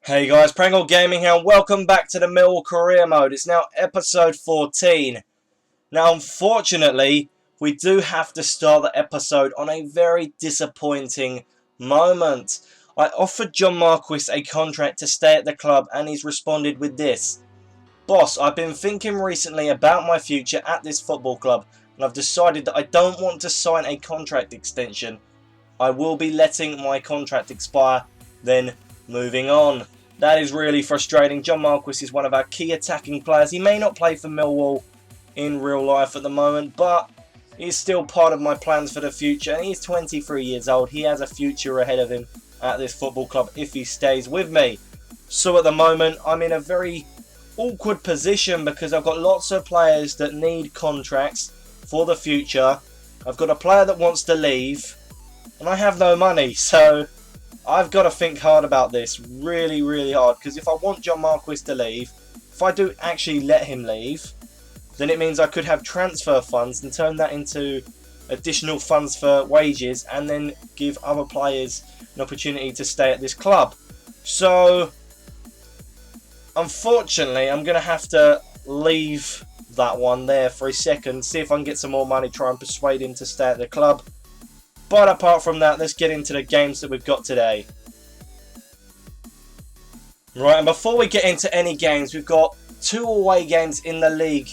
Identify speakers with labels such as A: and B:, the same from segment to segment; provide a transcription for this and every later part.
A: Hey guys, Prangell Gaming here, and welcome back to the Millwall Career Mode. It's now episode 14. Now, unfortunately, we do have to start the episode on a very disappointing moment. I offered John Marquis a contract to stay at the club, and he's responded with this. Boss, I've been thinking recently about my future at this football club, and I've decided that I don't want to sign a contract extension. I will be letting my contract expire, then moving on. That is really frustrating. John Marquis is one of our key attacking players. He may not play for Millwall in real life at the moment, but he's still part of my plans for the future. And he's 23 years old. He has a future ahead of him at this football club if he stays with me. So at the moment, I'm in a very awkward position because I've got lots of players that need contracts for the future. I've got a player that wants to leave, and I have no money, so I've got to think hard about this, really hard, because if I want John Marquis to leave, if I do actually let him leave, then it means I could have transfer funds and turn that into additional funds for wages and then give other players an opportunity to stay at this club. So, unfortunately, I'm going to have to leave that one there for a second, see if I can get some more money, try and persuade him to stay at the club. But apart from that, let's get into the games that we've got today. Right, and before we get into any games, we've got 2 away games in the league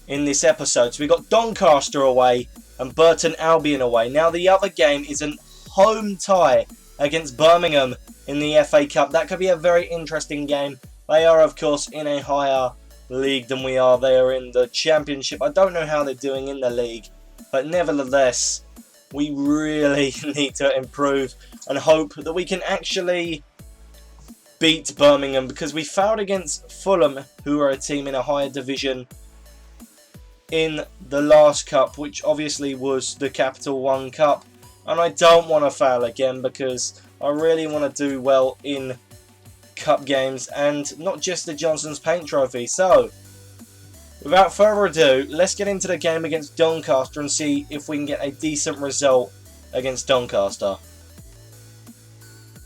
A: in this episode. So we've got Doncaster away and Burton Albion away. Now the other game is a home tie against Birmingham in the FA Cup. That could be a very interesting game. They are, of course, in a higher league than we are. They are in the Championship. I don't know how they're doing in the league, but nevertheless, we really need to improve and hope that we can actually beat Birmingham, because we failed against Fulham, who are a team in a higher division, in the last cup, which obviously was the Capital One Cup. And I don't want to fail again because I really want to do well in cup games and not just the Johnson's Paint Trophy. So, without further ado, let's get into the game against Doncaster and see if we can get a decent result against Doncaster.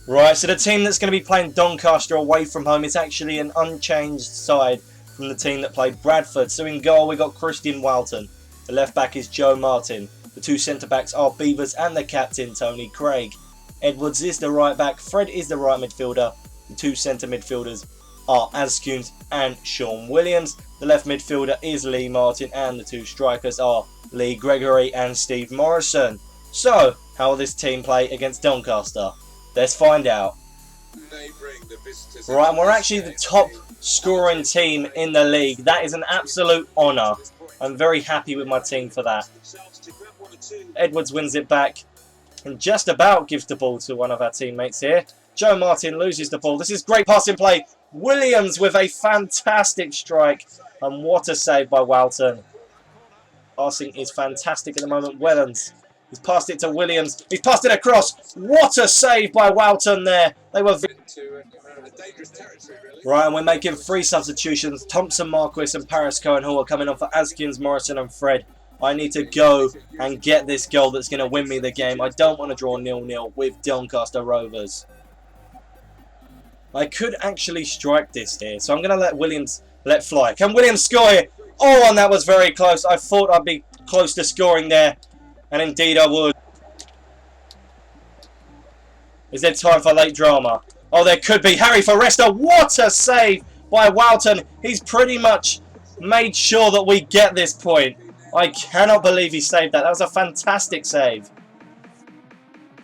A: Right, so the team that's going to be playing Doncaster away from home is actually an unchanged side from the team that played Bradford. So in goal, we got Christian Walton. The left back is Joe Martin. The 2 centre backs are Beavers and the captain, Tony Craig. Edwards is the right back. Fred is the right midfielder. The 2 centre midfielders are Askuns and Sean Williams. The left midfielder is Lee Martin, and the 2 strikers are Lee Gregory and Steve Morrison. So, how will this team play against Doncaster? Let's find out. Right, and we're actually the top scoring team in the league. That is an absolute honour. I'm very happy with my team for that. Edwards wins it back and just about gives the ball to one of our teammates here. Joe Martin loses the ball. This is great passing play. Williams with a fantastic strike. And what a save by Walton. Passing is fantastic at the moment. Wellens. He's passed it to Williams. He's passed it across. What a save by Walton there. They were right, and we're making 3 substitutions. Thompson, Marquis and Paris Cohen, who are coming on for Askins, Morrison and Fred. I need to go and get this goal that's going to win me the game. I don't want to draw 0-0 with Doncaster Rovers. I could actually strike this here, so I'm going to let Williams let fly. Can Williams score here? Oh, and that was very close. I thought I'd be close to scoring there, and indeed I would. Is there time for late drama? Oh, there could be. Harry Forrester, what a save by Walton. He's pretty much made sure that we get this point. I cannot believe he saved that. That was a fantastic save.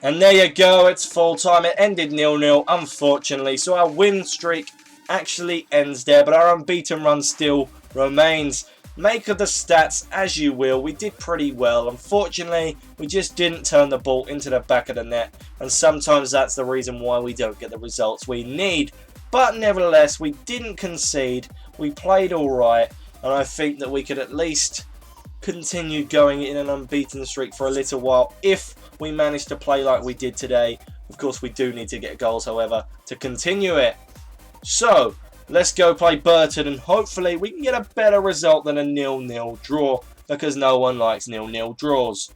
A: And there you go, it's full time. It ended 0-0, unfortunately. So our win streak actually ends there, but our unbeaten run still remains. Make of the stats as you will. We did pretty well. Unfortunately, we just didn't turn the ball into the back of the net, and sometimes that's the reason why we don't get the results we need. But nevertheless, we didn't concede. We played alright, and I think that we could at least continue going in an unbeaten streak for a little while if we manage to play like we did today. Of course, we do need to get goals, however, to continue it. So, let's go play Burton, and hopefully we can get a better result than a 0-0 draw, because no one likes 0-0 draws.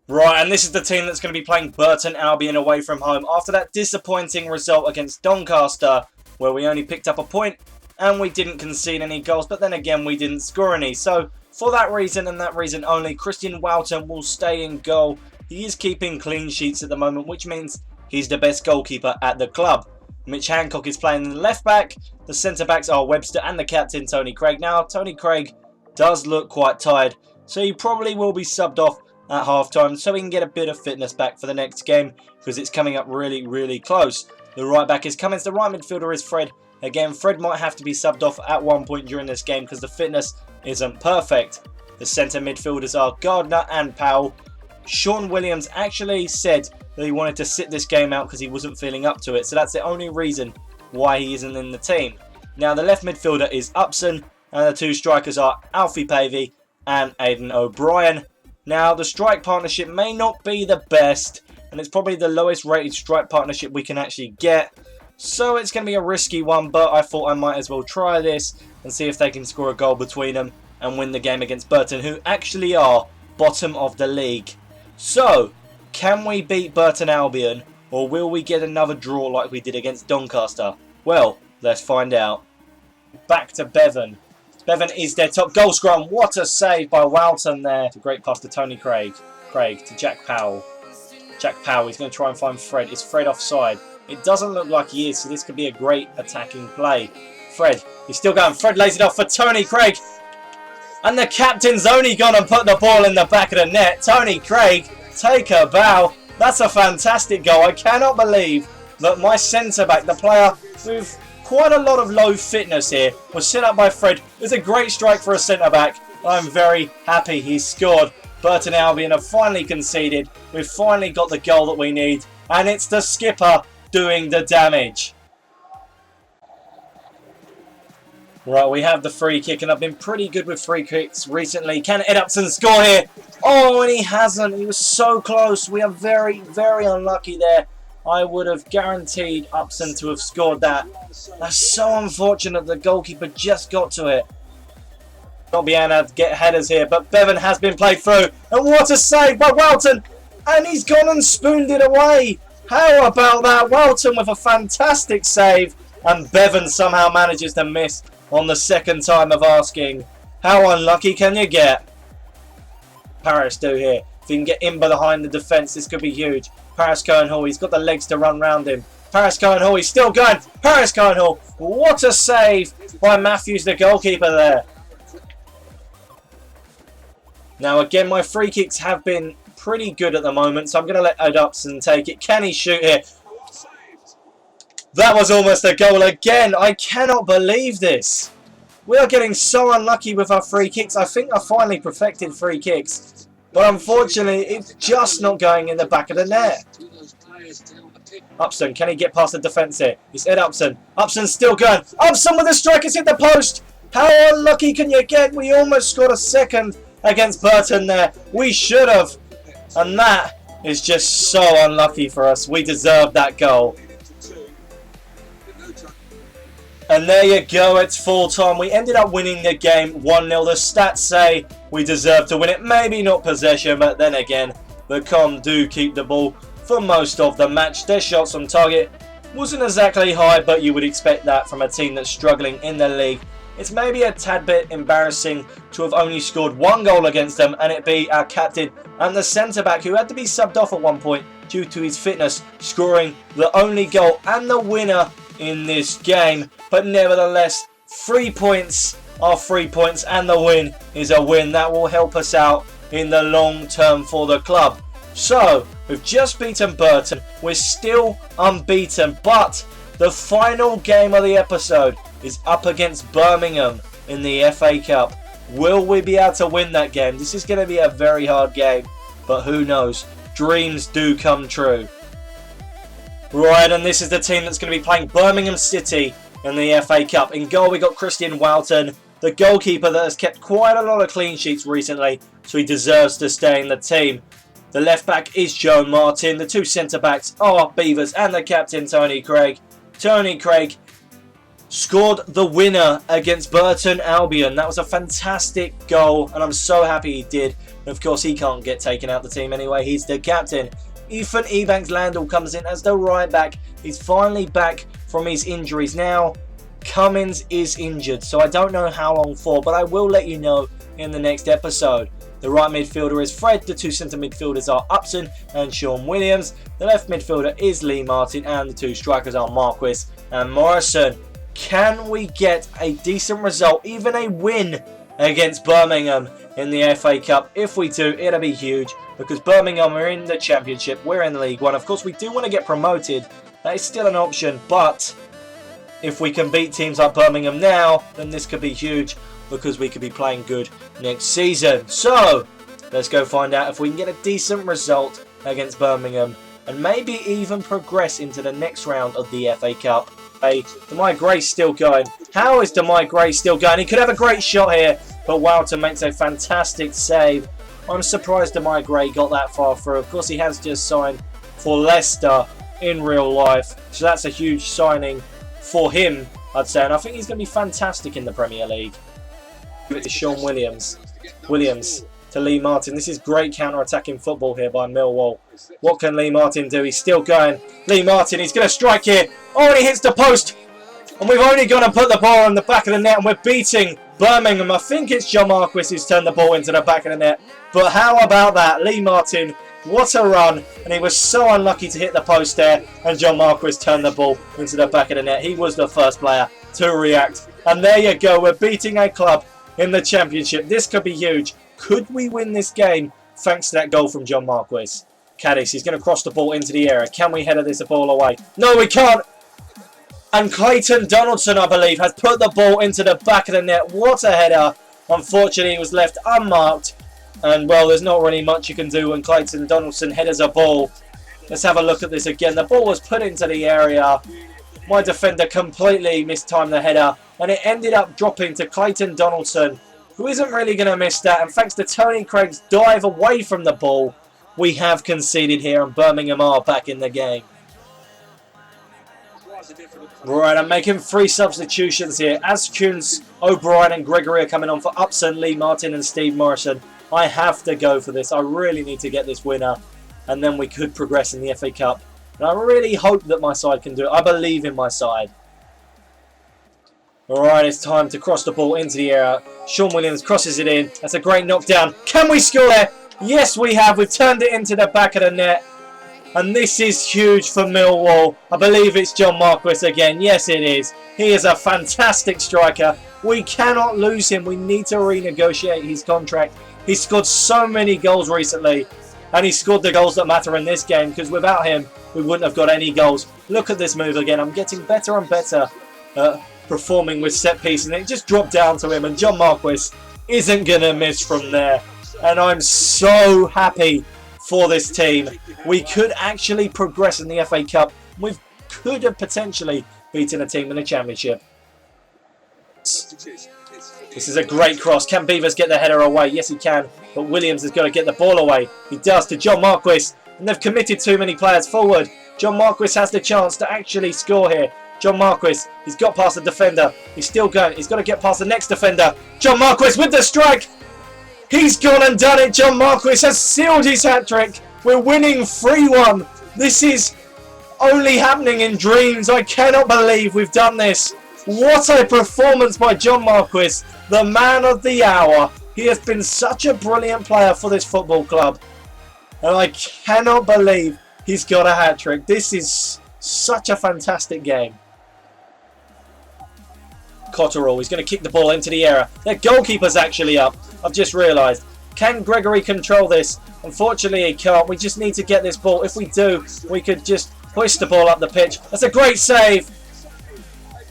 A: Right, and this is the team that's going to be playing Burton Albion away from home after that disappointing result against Doncaster, where we only picked up a point and we didn't concede any goals, but then again we didn't score any. So for that reason and that reason only, Christian Walton will stay in goal. He is keeping clean sheets at the moment, which means he's the best goalkeeper at the club. Mitch Hancock is playing the left back. The centre backs are Webster and the captain Tony Craig. Now Tony Craig does look quite tired, so he probably will be subbed off at half-time so he can get a bit of fitness back for the next game, because it's coming up really close. The right back is Cummins, the right midfielder is Fred. Again, Fred might have to be subbed off at one point during this game because the fitness isn't perfect. The centre midfielders are Gardner and Powell. Sean Williams actually said that he wanted to sit this game out because he wasn't feeling up to it, so that's the only reason why he isn't in the team. Now the left midfielder is Upson, and the two strikers are Alfie Pavey and Aidan O'Brien. Now, the strike partnership may not be the best, and it's probably the lowest rated strike partnership we can actually get. So it's going to be a risky one, but I thought I might as well try this and see if they can score a goal between them and win the game against Burton, who actually are bottom of the league. So, can we beat Burton Albion, or will we get another draw like we did against Doncaster? Well, let's find out. Back to Bevan. Bevan is their top goal scorer. What a save by Walton there. It's a great pass to Tony Craig. Craig to Jack Powell. Jack Powell, he's going to try and find Fred. Is Fred offside? It doesn't look like he is, so this could be a great attacking play. Fred, he's still going. Fred lays it off for Tony Craig. And the captain's only gone and put the ball in the back of the net. Tony Craig, take a bow. That's a fantastic goal. I cannot believe that my centre-back, the player with quite a lot of low fitness here, was set up by Fred. It's a great strike for a centre-back. I'm very happy he scored. Burton Albion have finally conceded. We've finally got the goal that we need. And it's the skipper doing the damage. Right, we have the free kick, and I've been pretty good with free kicks recently. Can Ed Upson score here? Oh, and he hasn't. He was so close. We are very unlucky there. I would have guaranteed Upson to have scored that. That's so unfortunate. The goalkeeper just got to it. Not be able to get headers here, but Bevan has been played through. And what a save by Walton. And he's gone and spooned it away. How about that? Walton with a fantastic save. And Bevan somehow manages to miss on the second time of asking. How unlucky can you get? Paris do here. If he can get in behind the defence, this could be huge. Paris Cohen-Hall, he's got the legs to run round him. Paris Cohen-Hall, he's still going. Paris Cohen-Hall, what a save by Matthews, the goalkeeper there. Now again, my free kicks have been pretty good at the moment, so I'm going to let Ed Upson take it. Can he shoot here? That was almost a goal again. I cannot believe this. We are getting so unlucky with our free kicks. I think I finally perfected free kicks. But unfortunately, it's just not going in the back of the net. Upson, can he get past the defence here? It's Ed Upson. Upson's still going. Upson with the strike has hit the post. How unlucky can you get? We almost scored a second against Burton there. We should have. And that is just so unlucky for us. We deserved that goal. And there you go, it's full time. We ended up winning the game 1-0. The stats say we deserve to win it. Maybe not possession, but then again, the Com do keep the ball for most of the match. Their shots on target wasn't exactly high, but you would expect that from a team that's struggling in the league. It's maybe a tad bit embarrassing to have only scored one goal against them, and it be our captain and the centre-back, who had to be subbed off at one point due to his fitness, scoring the only goal and the winner in this game. But nevertheless, 3 points are 3 points, and the win is a win. That will help us out in the long term for the club. So, we've just beaten Burton. We're still unbeaten, but the final game of the episode is up against Birmingham in the FA Cup. Will we be able to win that game? This is going to be a very hard game, but who knows? Dreams do come true. Right, and this is the team that's going to be playing Birmingham City in the FA Cup. In goal, we got Christian Walton, the goalkeeper that has kept quite a lot of clean sheets recently, so he deserves to stay in the team. The left back is Joe Martin. The two centre backs are Beavers and the captain Tony Craig. Tony Craig scored the winner against Burton Albion. That was a fantastic goal, and I'm so happy he did. And of course, he can't get taken out the team anyway. He's the captain. Ethan Ebanks-Landell comes in as the right back. He's finally back from his injuries. Now, Cummins is injured, so I don't know how long for, but I will let you know in the next episode. The right midfielder is Fred. The two centre midfielders are Upson and Sean Williams. The left midfielder is Lee Martin, and the two strikers are Marquis and Morrison. Can we get a decent result, even a win against Birmingham in the FA Cup? If we do, it'll be huge, because Birmingham are in the Championship, we're in League One. Of course, we do want to get promoted. That is still an option, but if we can beat teams like Birmingham now, then this could be huge, because we could be playing good next season. So, let's go find out if we can get a decent result against Birmingham, and maybe even progress into the next round of the FA Cup. Hey, Demai Gray's still going. How is Demai Gray still going? He could have a great shot here, but Walter makes a fantastic save. I'm surprised Demai Gray got that far through. Of course, he has just signed for Leicester in real life, so that's a huge signing for him, I'd say, and I think he's going to be fantastic in the Premier League. Give it to Sean Williams. Williams to Lee Martin. This is great counter-attacking football here by Millwall. What can Lee Martin do? He's still going. Lee Martin, he's going to strike here. Oh, and he hits the post. And we've only gone and put the ball in the back of the net, and we're beating Birmingham. I think it's John Marquis who's turned the ball into the back of the net. But how about that? Lee Martin, what a run. And he was so unlucky to hit the post there. And John Marquis turned the ball into the back of the net. He was the first player to react. And there you go. We're beating a club in the Championship. This could be huge. Could we win this game thanks to that goal from John Marquis? Cadiz, he's going to cross the ball into the area. Can we header this ball away? No, we can't. And Clayton Donaldson, I believe, has put the ball into the back of the net. What a header. Unfortunately, it was left unmarked. And, well, there's not really much you can do when Clayton Donaldson headers a ball. Let's have a look at this again. The ball was put into the area. My defender completely mistimed the header. And it ended up dropping to Clayton Donaldson, who isn't really going to miss that. And thanks to Tony Craig's dive away from the ball, we have conceded here, and Birmingham are back in the game. Right, I'm making 3 substitutions here. Askuns, O'Brien and Gregory are coming on for Upson, Lee Martin and Steve Morrison. I have to go for this. I really need to get this winner, and then we could progress in the FA Cup. And I really hope that my side can do it. I believe in my side. Alright, it's time to cross the ball into the area. Sean Williams crosses it in. That's a great knockdown. Can we score there? Yes, we have. We've turned it into the back of the net. And this is huge for Millwall. I believe it's John Marquis again. Yes, it is. He is a fantastic striker. We cannot lose him. We need to renegotiate his contract. He's scored so many goals recently. And he scored the goals that matter in this game, because without him, we wouldn't have got any goals. Look at this move again. I'm getting better and better at performing with set pieces. And it just dropped down to him. And John Marquis isn't going to miss from there. And I'm so happy for this team. We could actually progress in the FA Cup. We could have potentially beaten a team in the Championship. This is a great cross. Can Beavers get the header away? Yes, he can. But Williams has got to get the ball away. He does to John Marquis. And they've committed too many players forward. John Marquis has the chance to actually score here. John Marquis, he's got past the defender. He's still going. He's got to get past the next defender. John Marquis with the strike. He's gone and done it. John Marquis has sealed his hat-trick. We're winning 3-1. This is only happening in dreams. I cannot believe we've done this. What a performance by John Marquis, the man of the hour. He has been such a brilliant player for this football club. And I cannot believe he's got a hat-trick. This is such a fantastic game. Cotterill, he's going to kick the ball into the area. Their goalkeeper's actually up. I've just realised. Can Gregory control this? Unfortunately, he can't. We just need to get this ball. If we do, we could just hoist the ball up the pitch. That's a great save.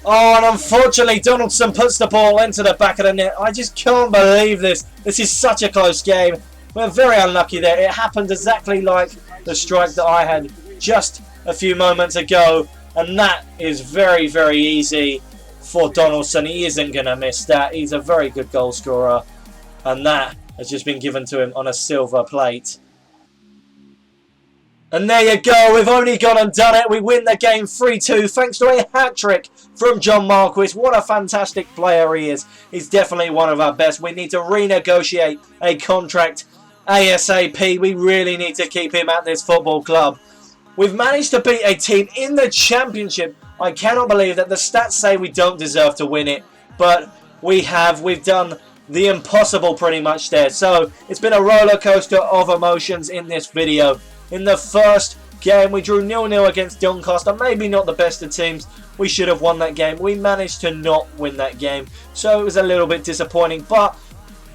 A: Oh, and unfortunately, Donaldson puts the ball into the back of the net. I just can't believe this. This is such a close game. We're very unlucky there. It happened exactly like the strike that I had just a few moments ago. And that is very, very easy for Donaldson. He isn't going to miss that. He's a very good goal scorer. And that has just been given to him on a silver plate. And there you go, we've only gone and done it. We win the game 3-2 thanks to a hat-trick from John Marquis. What a fantastic player he is. He's definitely one of our best. We need to renegotiate a contract ASAP. We really need to keep him at this football club. We've managed to beat a team in the Championship. I cannot believe that the stats say we don't deserve to win it, but we have. We've done the impossible pretty much there. So it's been a roller coaster of emotions in this video. In the first game, we drew 0-0 against Doncaster. Maybe not the best of teams. We should have won that game. We managed to not win that game, so it was a little bit disappointing. But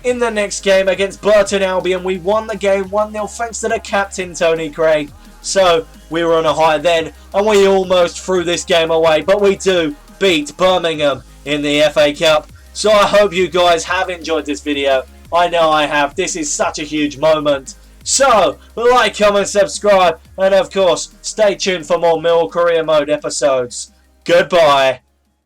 A: in the next game against Burton Albion, we won the game 1-0 thanks to the captain, Tony Craig. So we were on a high then, and we almost threw this game away. But we do beat Birmingham in the FA Cup. So I hope you guys have enjoyed this video. I know I have. This is such a huge moment. So, like, comment, subscribe, and of course, stay tuned for more Millwall Career Mode episodes. Goodbye.